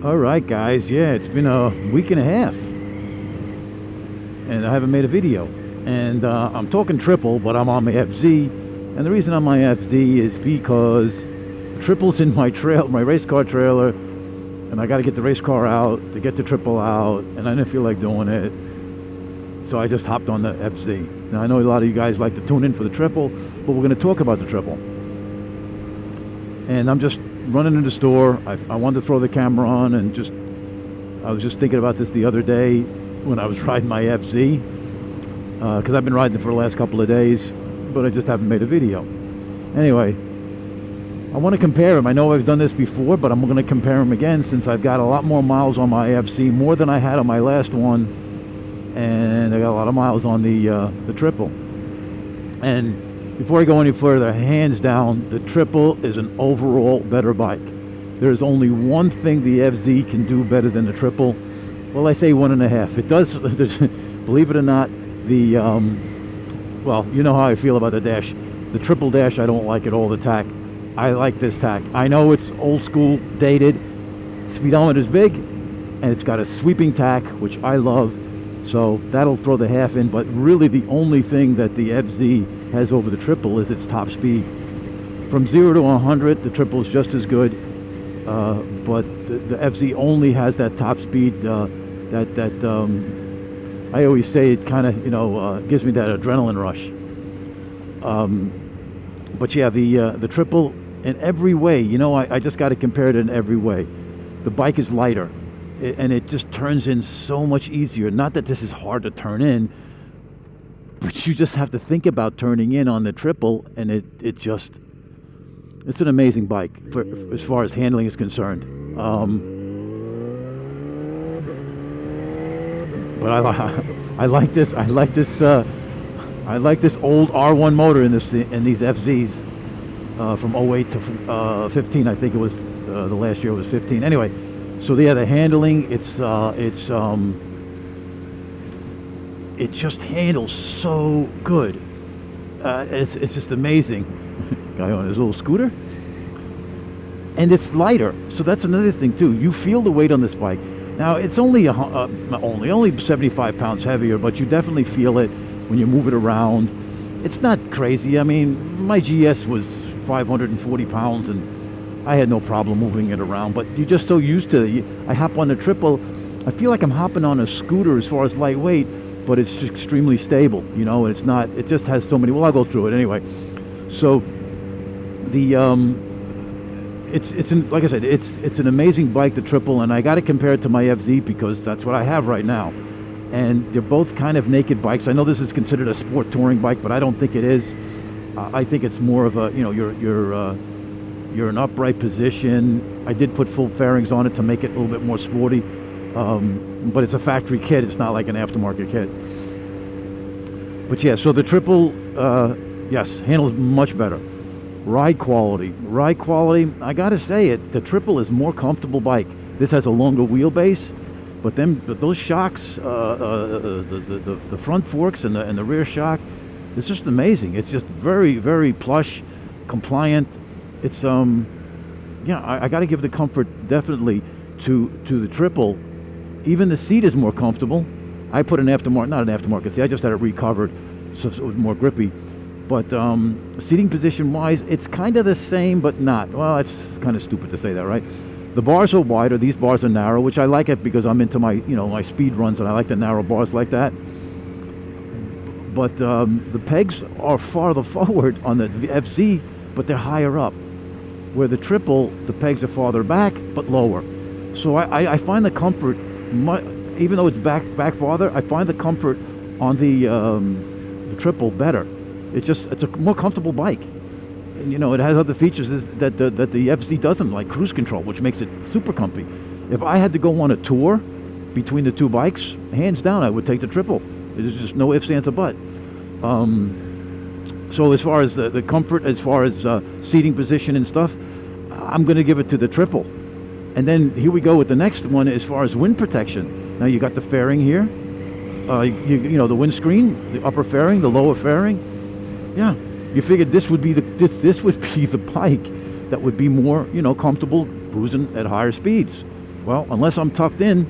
All right, guys. Yeah, it's been a week and a half, and I haven't made a video. And I'm talking triple, but I'm on my FZ. And the reason I'm on my FZ is because the triple's in my race car trailer, and I got to get the race car out to get the triple out, and I didn't feel like doing it, so I just hopped on the FZ. Now I know a lot of you guys like to tune in for the triple, but we're going to talk about the triple. And I'm just running in the store. I wanted to throw the camera on, and I was just thinking about this the other day when I was riding my FZ, because I've been riding it for the last couple of days, but I just haven't made a video. Anyway, I want to compare them. I know I've done this before, but I'm going to compare them again since I've got a lot more miles on my FC, more than I had on my last one, and I got a lot of miles on the triple. And before I go any further, hands down, the triple is an overall better bike. There's only one thing the FZ can do better than the triple. Well, I say 1.5. It does, believe it or not, well, you know how I feel about the dash. The triple dash, I don't like it all, the tack. I like this tack. I know it's old school, dated. Speedometer's big, and it's got a sweeping tack, which I love. So that'll throw the half in, but really the only thing that the FZ has over the triple is its top speed. From 0 to 100, the triple is just as good, but the FZ only has that top speed. I always say it kind of, gives me that adrenaline rush. But yeah, the triple in every way, I just got to compare it in every way. The bike is lighter, and it just turns in so much easier. Not that this is hard to turn in, but you just have to think about turning in on the triple, and it's an amazing bike as far as handling is concerned. But I like this. I like this old R1 motor in these FZs from 08 to 15. I think it was the last year it was 15. Anyway, so yeah, the handling, it just handles so good. It's just amazing. Guy on his little scooter, and it's lighter. So that's another thing too. You feel the weight on this bike. Now it's only 75 pounds heavier, but you definitely feel it when you move it around. It's not crazy. I mean, my GS was 540 pounds, and I had no problem moving it around. But you're just so used to it. I hop on the triple, I feel like I'm hopping on a scooter as far as lightweight, but it's extremely stable. It's not. It just has so many. Well, I'll go through it anyway. So like I said, it's an amazing bike, the triple, and I got to compare it to my FZ because that's what I have right now, and they're both kind of naked bikes. I know this is considered a sport touring bike, but I don't think it is. I think it's more of a you're in upright position. I did put full fairings on it to make it a little bit more sporty, but it's a factory kit. It's not like an aftermarket kit. But yeah, so the triple, yes, handles much better. Ride quality, I gotta say it, the triple is more comfortable bike. This has a longer wheelbase, but those shocks, the front forks and the rear shock, it's just amazing. It's just very, very plush, compliant. It's I gotta give the comfort definitely to the triple. Even the seat is more comfortable. I put not an aftermarket seat, I just had it recovered so it was more grippy. But seating position wise, it's kind of the same, but not. Well, it's kind of stupid to say that, right? The bars are wider, these bars are narrow, which I like it because I'm into my, my speed runs, and I like the narrow bars like that. But the pegs are farther forward on the FZ, but they're higher up. Where the triple, the pegs are farther back, but lower. So I find the comfort, even though it's back farther, I find the comfort on the triple better. It's a more comfortable bike, and it has other features that the FZ doesn't, like cruise control, which makes it super comfy. If I had to go on a tour between the two bikes, hands down, I would take the triple. There's just no ifs, ands, or buts. So as far as the comfort, as far as seating position and stuff, I'm going to give it to the triple. And then here we go with the next one as far as wind protection. Now you got the fairing here, the windscreen, the upper fairing, the lower fairing. Yeah, you figured this would be the bike that would be more, comfortable cruising at higher speeds. Well, unless I'm tucked in,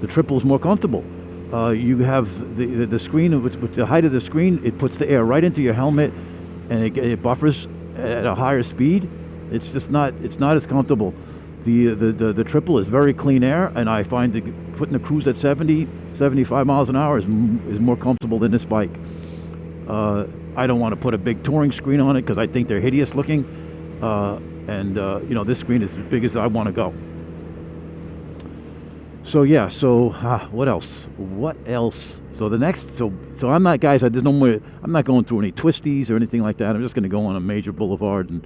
the triple is more comfortable. You have the screen, with the height of the screen, it puts the air right into your helmet, and it buffers at a higher speed. It's just not, it's not as comfortable. The triple is very clean air, and I find that putting the cruise at 70, 75 miles an hour is more comfortable than this bike. I don't want to put a big touring screen on it because I think they're hideous looking, and you know, this screen is as big as I want to go. So yeah, so what else? What else? So the next, so I'm not, guys. There's no more. I'm not going through any twisties or anything like that. I'm just going to go on a major boulevard, and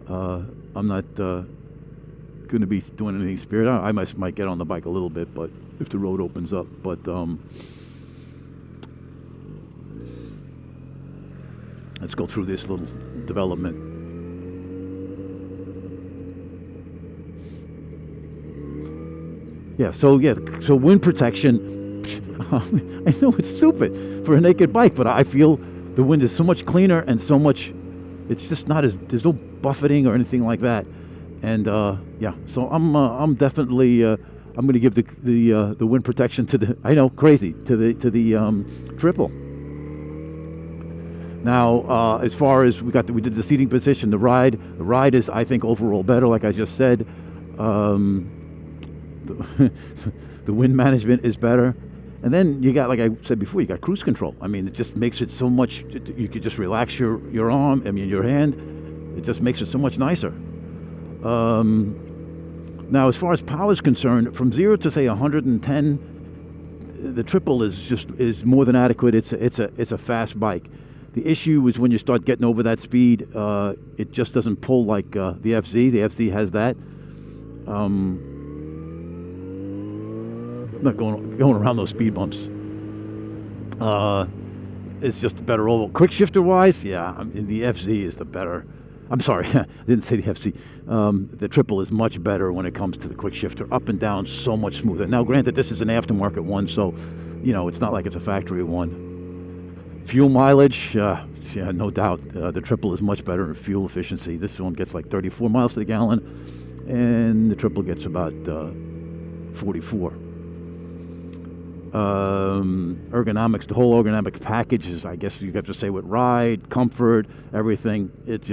I'm not going to be doing anything spirit. I might get on the bike a little bit, but if the road opens up. But let's go through this little development. Yeah, so wind protection. I know it's stupid for a naked bike, but I feel the wind is so much cleaner and so much. It's just not as, there's no buffeting or anything like that, and yeah. So I'm definitely I'm going to give the wind protection to the, I know, crazy, to the triple. Now, as far as we did the seating position, the ride is, I think, overall better. Like I just said. The wind management is better, and then you got, like I said before, you got cruise control. I mean, it just makes it so much. You could just relax your arm. I mean, your hand. It just makes it so much nicer. Now, as far as power is concerned, from 0 to say 110, the triple is more than adequate. It's a fast bike. The issue is when you start getting over that speed, it just doesn't pull like the FZ. The FZ has that. Not going around those speed bumps. It's just a better oval. Quick shifter wise, yeah, I mean, the FZ is the better. I'm sorry, I didn't say the FZ. The triple is much better when it comes to the quick shifter. Up and down, so much smoother. Now, granted, this is an aftermarket one, so you know it's not like it's a factory one. Fuel mileage, yeah, no doubt. The triple is much better in fuel efficiency. This one gets like 34 miles to the gallon, and the triple gets about 44. Ergonomics, the whole ergonomic package is, I guess you have to say, with ride, comfort, everything. It's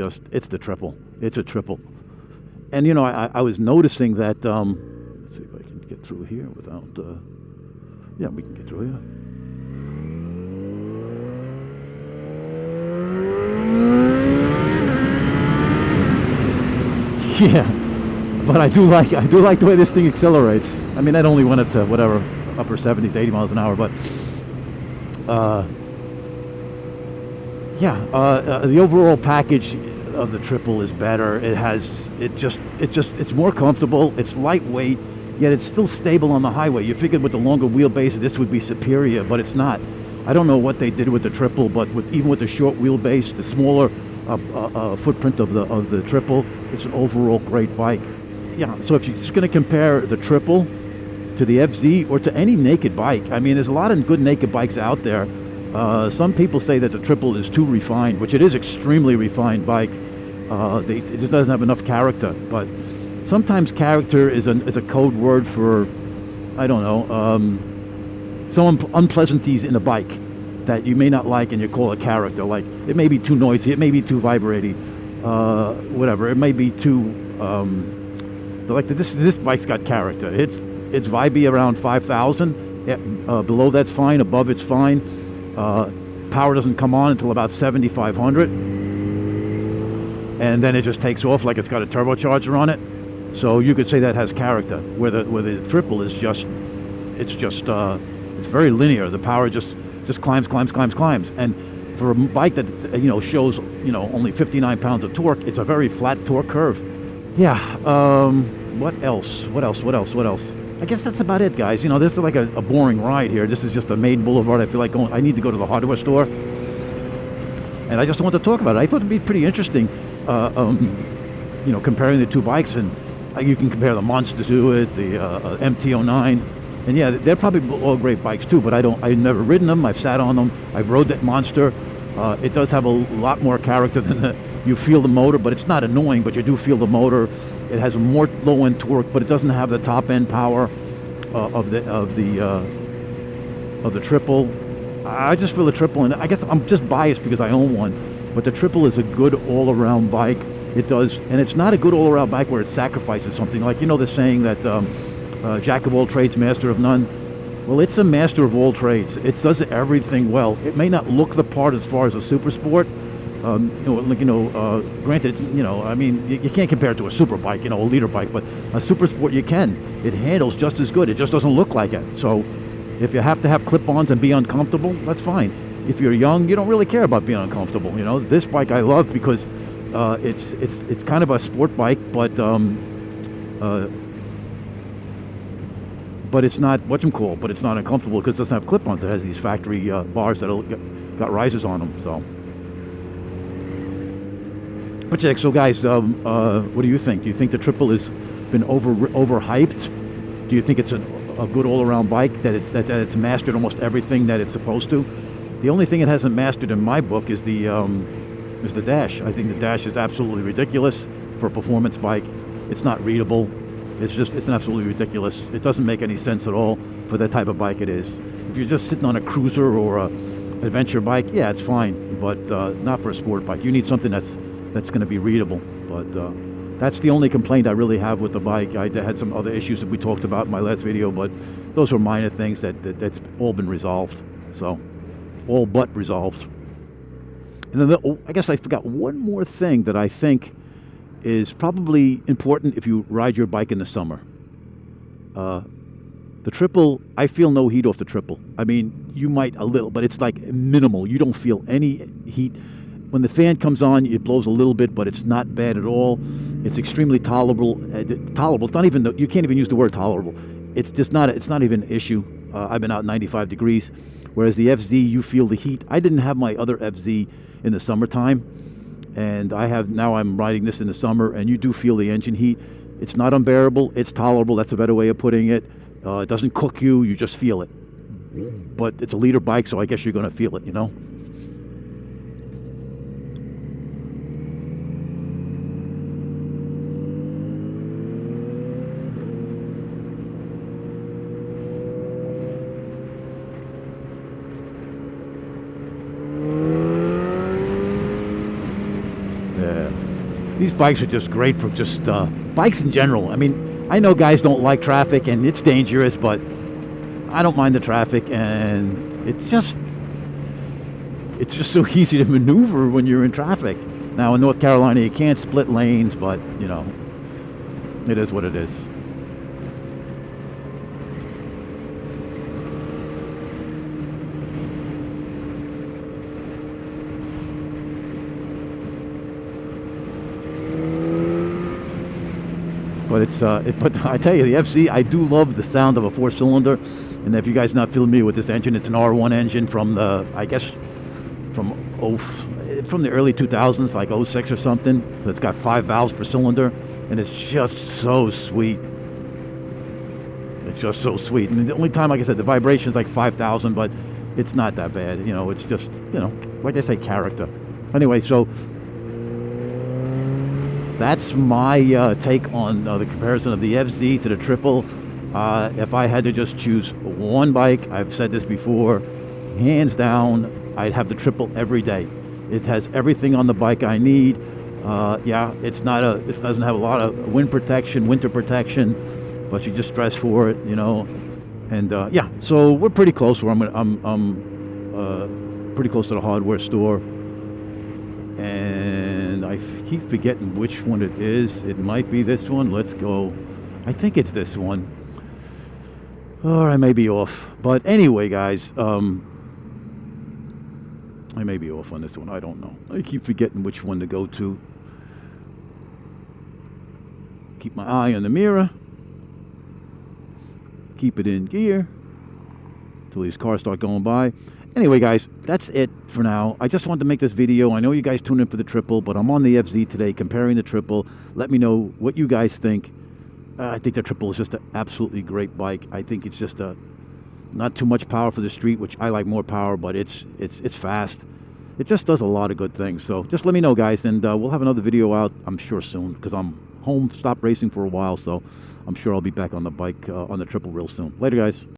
the triple. It's a triple. And you know, I was noticing that. Let's see if I can get through here without. Yeah, we can get through here. Yeah, but I do like the way this thing accelerates. I mean, that only went up to whatever, upper 70s, 80 miles an hour, but the overall package of the triple is better. It's more comfortable. It's lightweight, yet it's still stable on the highway. You figured with the longer wheelbase this would be superior, but it's not. I don't know what they did with the triple, but even with the short wheelbase, the smaller footprint of the triple, it's an overall great bike. Yeah. So if you're just going to compare the triple to the FZ or to any naked bike, I mean, there's a lot of good naked bikes out there. Some people say that the triple is too refined, which it is extremely refined bike. It just doesn't have enough character. But sometimes character is a code word for, I don't know, some unpleasantries in a bike that you may not like, and you call it character. Like, it may be too noisy, it may be too vibrating, whatever. It may be too like this bike's got character. It's vibey around 5,000. Below that's fine. Above it's fine. Power doesn't come on until about 7,500, and then it just takes off like it's got a turbocharger on it. So you could say that has character. Where the triple is it's very linear. The power just climbs, and for a bike that shows only 59 pounds of torque, it's a very flat torque curve. Yeah. What else? I guess that's about it, guys. This is like a boring ride here. This is just a main boulevard. I feel like I need to go to the hardware store, and I just wanted to talk about it. I thought it'd be pretty interesting, comparing the two bikes, and you can compare the Monster to it, the MT-09, and yeah, they're probably all great bikes too. But I've never ridden them. I've sat on them. I've rode that Monster. It does have a lot more character than You feel the motor, but it's not annoying, but you do feel the motor. It has a more low-end torque, but it doesn't have the top-end power of the triple. I just feel the triple, and I guess I'm just biased because I own one, but the triple is a good all-around bike. It does, and it's not a good all-around bike where it sacrifices something. Like, you know the saying that jack of all trades, master of none? Well, it's a master of all trades. It does everything well. It may not look the part as far as a super sport. Granted, it's, I mean, you can't compare it to a super bike, a leader bike, but a super sport you can. It handles just as good. It just doesn't look like it. So if you have to have clip-ons and be uncomfortable, that's fine. If you're young, you don't really care about being uncomfortable. This bike I love because it's kind of a sport bike, but it's not but it's not uncomfortable because it doesn't have clip-ons. It has these factory bars that got risers on them. So. But yeah, so guys, what do you think? Do you think the triple has been overhyped? Do you think it's a good all-around bike, that it's mastered almost everything that it's supposed to? The only thing it hasn't mastered in my book is the dash. I think the dash is absolutely ridiculous for a performance bike. It's not readable. It's absolutely ridiculous. It doesn't make any sense at all for that type of bike it is. If you're just sitting on a cruiser or a adventure bike, yeah, it's fine, but not for a sport bike. You need something that's going to be readable. But that's the only complaint I really have with the bike. I had some other issues that we talked about in my last video, but those were minor things that's all been resolved. So, all but resolved. And then I guess I forgot one more thing that I think is probably important if you ride your bike in the summer. The triple, I feel no heat off the triple. I mean, you might a little, but it's like minimal. You don't feel any heat. When the fan comes on, it blows a little bit, but it's not bad at all. It's extremely tolerable. It's not even, you can't even use the word tolerable. It's just not, it's not even an issue. I've been out 95 degrees, whereas the FZ, you feel the heat. I didn't have my other FZ in the summertime, and now I'm riding this in the summer, and you do feel the engine heat. It's not unbearable. It's tolerable. That's a better way of putting it. It doesn't cook you. You just feel it. But it's a leader bike, so I guess you're going to feel it, These bikes are just great for just bikes in general. I mean, I know guys don't like traffic and it's dangerous, but I don't mind the traffic, and it's just so easy to maneuver when you're in traffic. Now in North Carolina, you can't split lanes, but it is what it is. But I tell you, the FC, I do love the sound of a 4-cylinder. And if you guys not familiar with this engine, it's an R1 engine from the, I guess, from the early 2000s, like 06 or something. It's got 5 valves per cylinder, and it's just so sweet. It's just so sweet. And the only time, like I said, the vibration's like 5,000, but it's not that bad. It's just, like I say, character. Anyway, so that's my take on the comparison of the FZ to the triple. If I had to just choose one bike, I've said this before, hands down, I'd have the triple every day. It has everything on the bike I need. Yeah, it doesn't have a lot of wind protection, winter protection, but you just dress for it, And yeah, so we're pretty close. I'm pretty close to the hardware store. And I keep forgetting which one it is. It might be this one. Let's go. I think it's this one. Or I may be off. But anyway, guys, I may be off on this one. I don't know. I keep forgetting which one to go to. Keep my eye on the mirror. Keep it in gear till these cars start going by. Anyway, guys, that's it for now. I just wanted to make this video. I know you guys tune in for the triple, but I'm on the FZ today comparing the triple. Let me know what you guys think. I think the triple is just an absolutely great bike. I think it's just not too much power for the street, which I like more power, but it's fast. it just does a lot of good things. So just let me know, guys, and we'll have another video out, I'm sure, soon, because I'm home, stopped racing for a while, so I'm sure I'll be back on the bike, on the triple real soon. Later, guys.